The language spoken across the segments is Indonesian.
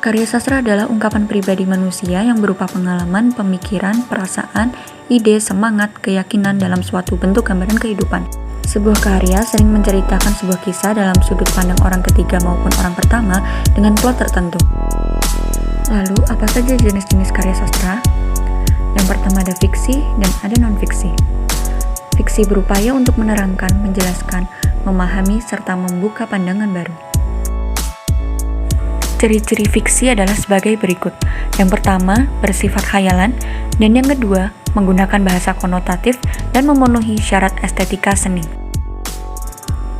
Karya sastra adalah ungkapan pribadi manusia yang berupa pengalaman, pemikiran, perasaan, ide, semangat, keyakinan dalam suatu bentuk gambaran kehidupan. Sebuah karya sering menceritakan sebuah kisah dalam sudut pandang orang ketiga maupun orang pertama dengan plot tertentu. Lalu, apa saja jenis-jenis karya sastra? Yang pertama ada fiksi dan ada non-fiksi. Fiksi berupaya untuk menerangkan, menjelaskan, memahami, serta membuka pandangan baru. Ciri-ciri fiksi adalah sebagai berikut. Yang pertama, bersifat khayalan, dan yang kedua, menggunakan bahasa konotatif dan memenuhi syarat estetika seni.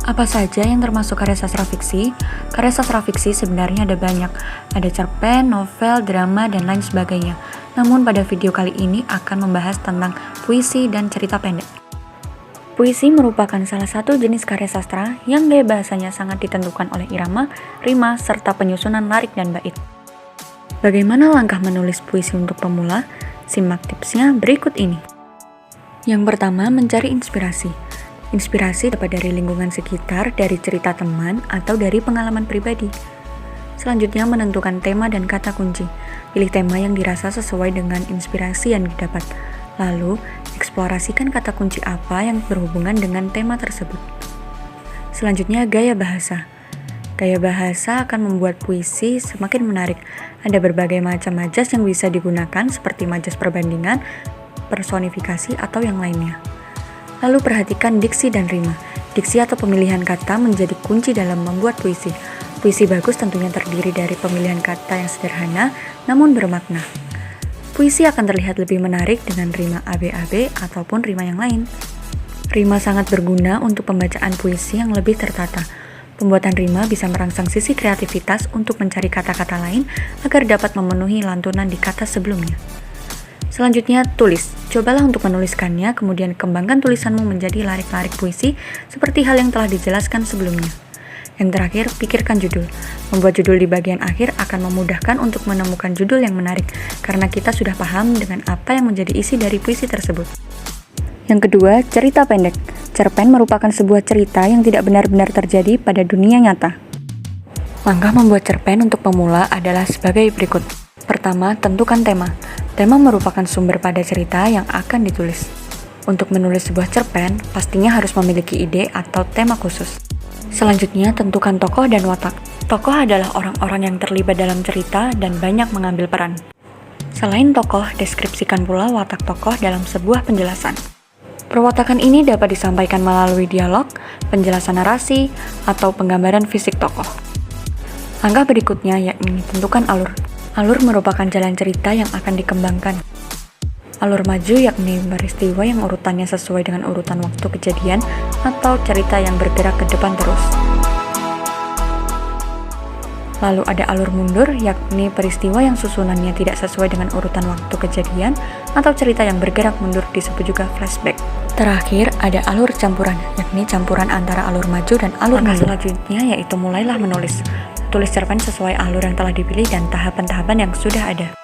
Apa saja yang termasuk karya sastra fiksi? Karya sastra fiksi sebenarnya ada banyak. Ada cerpen, novel, drama, dan lain sebagainya. Namun pada video kali ini akan membahas tentang puisi dan cerita pendek. Puisi merupakan salah satu jenis karya sastra yang gaya bahasanya sangat ditentukan oleh irama, rima, serta penyusunan lirik dan bait. Bagaimana langkah menulis puisi untuk pemula? Simak tipsnya berikut ini. Yang pertama, mencari inspirasi. Inspirasi dapat dari lingkungan sekitar, dari cerita teman, atau dari pengalaman pribadi. Selanjutnya, menentukan tema dan kata kunci. Pilih tema yang dirasa sesuai dengan inspirasi yang didapat. Lalu, eksplorasikan kata kunci apa yang berhubungan dengan tema tersebut. Selanjutnya, gaya bahasa. Gaya bahasa akan membuat puisi semakin menarik. Ada berbagai macam majas yang bisa digunakan seperti majas perbandingan, personifikasi, atau yang lainnya. Lalu perhatikan diksi dan rima. Diksi atau pemilihan kata menjadi kunci dalam membuat puisi. Puisi bagus tentunya terdiri dari pemilihan kata yang sederhana namun bermakna. Puisi akan terlihat lebih menarik dengan rima ABAB ataupun rima yang lain. Rima sangat berguna untuk pembacaan puisi yang lebih tertata. Pembuatan rima bisa merangsang sisi kreativitas untuk mencari kata-kata lain agar dapat memenuhi lantunan di kata sebelumnya. Selanjutnya, tulis. Cobalah untuk menuliskannya, kemudian kembangkan tulisanmu menjadi larik-larik puisi seperti hal yang telah dijelaskan sebelumnya. Yang terakhir, pikirkan judul. Membuat judul di bagian akhir akan memudahkan untuk menemukan judul yang menarik, karena kita sudah paham dengan apa yang menjadi isi dari puisi tersebut. Yang kedua, cerita pendek. Cerpen merupakan sebuah cerita yang tidak benar-benar terjadi pada dunia nyata. Langkah membuat cerpen untuk pemula adalah sebagai berikut. Pertama, tentukan tema. Tema merupakan sumber pada cerita yang akan ditulis. Untuk menulis sebuah cerpen, pastinya harus memiliki ide atau tema khusus. Selanjutnya, tentukan tokoh dan watak. Tokoh adalah orang-orang yang terlibat dalam cerita dan banyak mengambil peran. Selain tokoh, deskripsikan pula watak tokoh dalam sebuah penjelasan. Perwatakan ini dapat disampaikan melalui dialog, penjelasan narasi, atau penggambaran fisik tokoh. Langkah berikutnya yakni tentukan alur. Alur merupakan jalan cerita yang akan dikembangkan. Alur maju yakni peristiwa yang urutannya sesuai dengan urutan waktu kejadian atau cerita yang bergerak ke depan terus. Lalu ada alur mundur yakni peristiwa yang susunannya tidak sesuai dengan urutan waktu kejadian atau cerita yang bergerak mundur disebut juga flashback. Terakhir ada alur campuran yakni campuran antara alur maju dan alur mundur. Selanjutnya yaitu mulailah menulis. Tulis cerpen sesuai alur yang telah dipilih dan tahapan-tahapan yang sudah ada.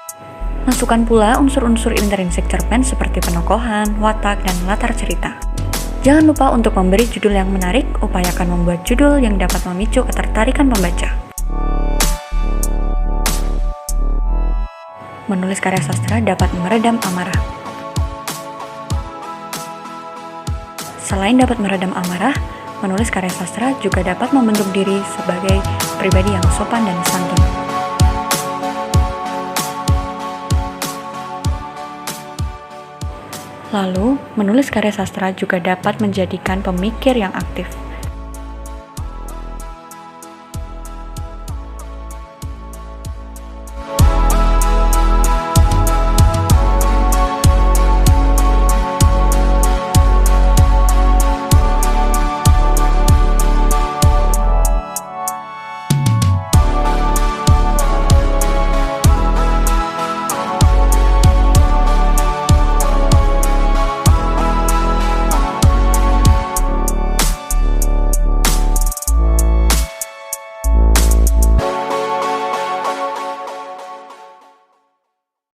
Masukkan pula unsur-unsur intrinsik cerpen seperti penokohan, watak, dan latar cerita. Jangan lupa untuk memberi judul yang menarik, upayakan membuat judul yang dapat memicu ketertarikan pembaca. Menulis karya sastra dapat meredam amarah. Selain dapat meredam amarah, menulis karya sastra juga dapat membentuk diri sebagai pribadi yang sopan dan santun. Lalu, menulis karya sastra juga dapat menjadikan pemikir yang aktif.